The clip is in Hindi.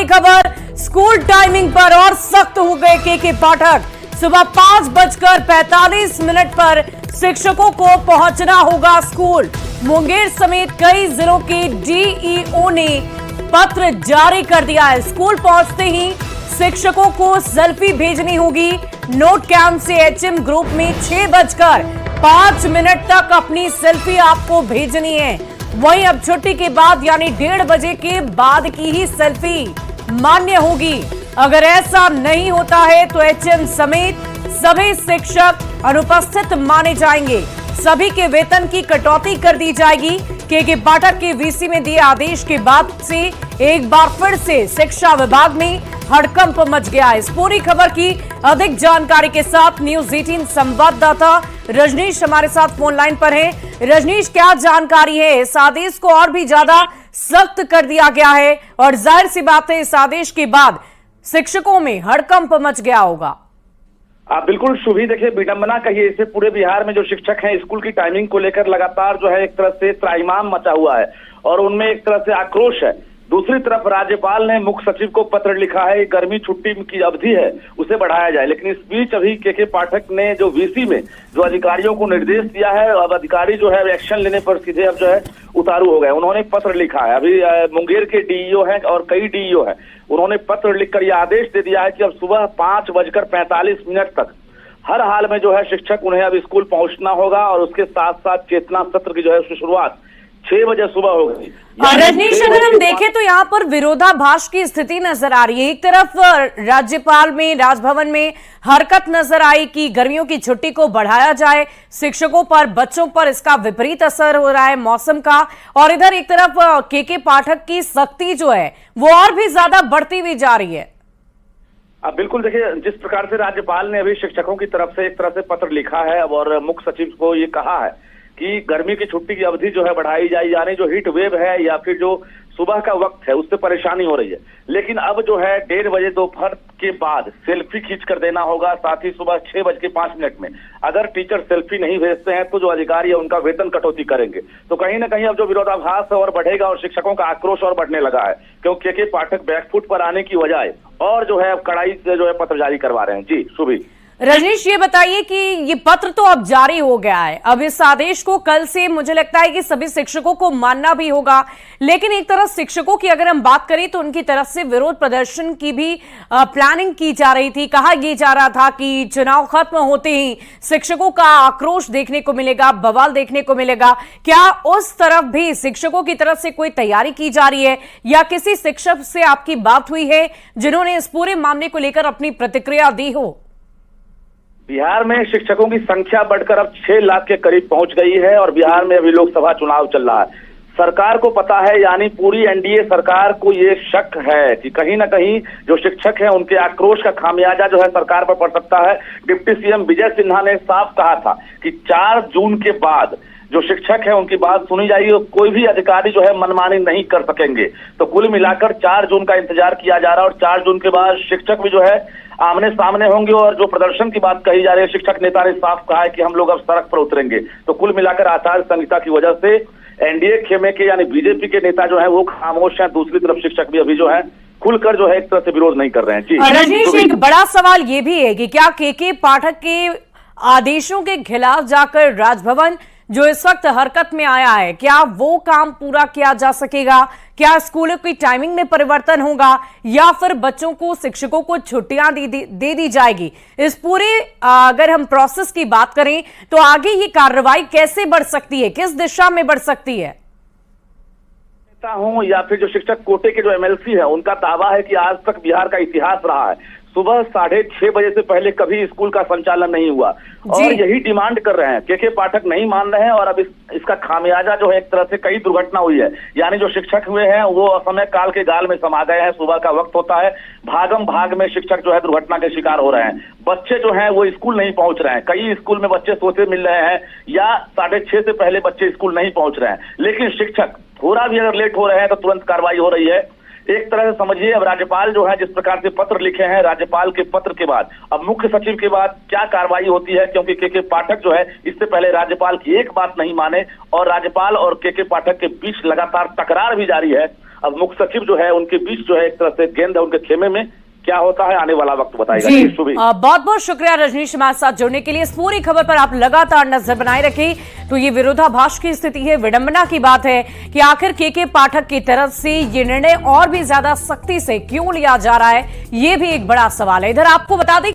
बड़ी खबर, स्कूल टाइमिंग पर और सख्त हो गए के पाठक। सुबह 5:45 पर शिक्षकों को पहुंचना होगा स्कूल। मुंगेर समेत कई जिलों के डीईओ ने पत्र जारी कर दिया है। स्कूल पहुंचते ही शिक्षकों को सेल्फी भेजनी होगी। नोट कैंप से एचएम ग्रुप में 6:05 तक अपनी सेल्फी आपको भेजनी है। वहीं अब छुट्टी के बाद यानी 1:30 बजे के बाद की ही सेल्फी मान्य होगी। अगर ऐसा नहीं होता है तो एचएम समेत सभी शिक्षक अनुपस्थित माने जाएंगे। सभी के वेतन की कटौती कर दी जाएगी। के पाठक के वीसी में दिए आदेश के बाद से एक बार फिर से शिक्षा विभाग में हड़कंप मच गया है। इस पूरी खबर की अधिक जानकारी के साथ न्यूज 18 संवाददाता रजनीश हमारे साथ फोन लाइन पर हैं। रजनीश, क्या जानकारी है? इस आदेश को और भी ज्यादा सख्त कर दिया गया है और जाहिर सी बात है इस आदेश के बाद शिक्षकों में हड़कंप मच गया होगा। बिल्कुल शुभी, देखिए विडंबना कहिए इसे, पूरे बिहार में जो शिक्षक हैं स्कूल की टाइमिंग को लेकर लगातार जो है एक तरह से त्राहिमाम मचा हुआ है और उनमें एक तरह से आक्रोश है। दूसरी तरफ राज्यपाल ने मुख्य सचिव को पत्र लिखा है, गर्मी छुट्टी की अवधि है उसे बढ़ाया जाए। लेकिन इस बीच अभी के पाठक ने जो वीसी में जो अधिकारियों को निर्देश दिया है, अब अधिकारी जो है एक्शन लेने पर सीधे अब जो है उतारू हो गए। उन्होंने पत्र लिखा है, अभी मुंगेर के डीईओ हैं और कई डीईओ हैं, उन्होंने पत्र लिखकर यह आदेश दे दिया है कि अब सुबह 5:45 तक हर हाल में जो है शिक्षक उन्हें अब स्कूल पहुंचना होगा और उसके साथ साथ चेतना सत्र की जो है उसकी शुरुआत 6 बजे सुबह होगी। रजनीश, अगर हम देखें तो यहाँ पर विरोधाभास की स्थिति नजर आ रही है। एक तरफ राज्यपाल में, राजभवन में हरकत नजर आई कि गर्मियों की छुट्टी को बढ़ाया जाए, शिक्षकों पर, बच्चों पर इसका विपरीत असर हो रहा है मौसम का, और इधर एक तरफ के पाठक की सख्ती जो है वो और भी ज्यादा बढ़ती हुई जा रही है। अब बिल्कुल देखिए, जिस प्रकार से राज्यपाल ने अभी शिक्षकों की तरफ से एक तरह से पत्र लिखा है और मुख्य सचिव को ये कहा है कि गर्मी की छुट्टी की अवधि जो है बढ़ाई जाए, यानी जो हीट वेव है या फिर जो सुबह का वक्त है उससे परेशानी हो रही है। लेकिन अब जो है 1:30 बजे दोपहर के बाद सेल्फी खींच कर देना होगा, साथ ही सुबह 6:05 में अगर टीचर सेल्फी नहीं भेजते हैं तो जो अधिकारी है उनका वेतन कटौती करेंगे। तो कहीं ना कहीं अब जो विरोधाभास है और बढ़ेगा और शिक्षकों का आक्रोश और बढ़ने लगा है, क्योंकि के पाठक बैकफुट पर आने की वजह और जो है कड़ाई से जो है पत्र जारी करवा रहे हैं। जी शुभी। रजनीश, ये बताइए कि ये पत्र तो अब जारी हो गया है, अब इस आदेश को कल से मुझे लगता है कि सभी शिक्षकों को मानना भी होगा। लेकिन एक तरफ शिक्षकों की अगर हम बात करें तो उनकी तरफ से विरोध प्रदर्शन की भी प्लानिंग की जा रही थी। कहा यह जा रहा था कि चुनाव खत्म होते ही शिक्षकों का आक्रोश देखने को मिलेगा, बवाल देखने को मिलेगा। क्या उस तरफ भी शिक्षकों की तरफ से कोई तैयारी की जा रही है या किसी शिक्षक से आपकी बात हुई है जिन्होंने इस पूरे मामले को लेकर अपनी प्रतिक्रिया दी हो? बिहार में शिक्षकों की संख्या बढ़कर अब 6 लाख के करीब पहुंच गई है और बिहार में अभी लोकसभा चुनाव चल रहा है। सरकार को पता है, यानी पूरी एनडीए सरकार को ये शक है कि कहीं ना कहीं जो शिक्षक हैं उनके आक्रोश का खामियाजा जो है सरकार पर पड़ सकता है। डिप्टी सीएम विजय सिन्हा ने साफ कहा था कि 4 जून के बाद जो शिक्षक है उनकी बात सुनी जाएगी और कोई भी अधिकारी जो है मनमानी नहीं कर सकेंगे। तो कुल मिलाकर 4 जून का इंतजार किया जा रहा है और 4 जून के बाद शिक्षक भी जो है आमने सामने होंगे। और जो प्रदर्शन की बात कही जा रही है, शिक्षक नेता ने साफ कहा है कि हम लोग अब सड़क पर उतरेंगे। तो कुल मिलाकर आचार संहिता की वजह से एनडीए खेमे के यानी बीजेपी के नेता जो है वो खामोश हैं, दूसरी तरफ शिक्षक भी अभी जो है खुलकर जो है एक तरह से विरोध नहीं कर रहे हैं। जी रजनीश, एक बड़ा सवाल ये भी है कि क्या के पाठक के आदेशों के खिलाफ जाकर राजभवन जो इस वक्त हरकत में आया है, क्या वो काम पूरा किया जा सकेगा? क्या स्कूलों की टाइमिंग में परिवर्तन होगा या फिर बच्चों को, शिक्षकों को छुट्टियां दे दी जाएगी? इस पूरे अगर हम प्रोसेस की बात करें तो आगे ये कार्रवाई कैसे बढ़ सकती है, किस दिशा में बढ़ सकती है? हूं या फिर जो शिक्षक कोटे के जो एमएलसी है उनका दावा है कि आज तक बिहार का इतिहास रहा है सुबह 6:30 बजे से पहले कभी स्कूल का संचालन नहीं हुआ और यही डिमांड कर रहे हैं। के पाठक नहीं मान रहे हैं और अब इसका खामियाजा जो है एक तरह से कई दुर्घटना हुई है, यानी जो शिक्षक हुए हैं वो असमय काल के गाल में समा गए हैं। सुबह का वक्त होता है, भागम भाग में शिक्षक जो है दुर्घटना के शिकार हो रहे हैं। बच्चे जो हैं वो स्कूल नहीं पहुंच रहे हैं, कई स्कूल में बच्चे सोते मिल रहे हैं या 6:30 से पहले बच्चे स्कूल नहीं पहुंच रहे हैं। लेकिन शिक्षक थोड़ा भी अगर लेट हो रहे हैं तो तुरंत कार्रवाई हो रही है। एक तरह से समझिए अब राज्यपाल जो है जिस प्रकार से पत्र लिखे हैं, राज्यपाल के पत्र के बाद अब मुख्य सचिव के बाद क्या कार्रवाई होती है, क्योंकि के पाठक जो है इससे पहले राज्यपाल की एक बात नहीं माने और राज्यपाल और के पाठक के बीच लगातार तकरार भी जारी है। अब मुख्य सचिव जो है उनके बीच जो है एक तरह से गेंद है उनके खेमे में, क्या होता है आने वाला वक्त बताएगा। जी, शुभी बहुत बहुत शुक्रिया रजनीश हमारे साथ जुड़ने के लिए। इस पूरी खबर पर आप लगातार नजर बनाए रखें। तो ये विरोधाभास की स्थिति है, विडंबना की बात है कि आखिर के पाठक की तरफ से ये निर्णय और भी ज्यादा सख्ती से क्यों लिया जा रहा है, ये भी एक बड़ा सवाल है। इधर आपको बता दें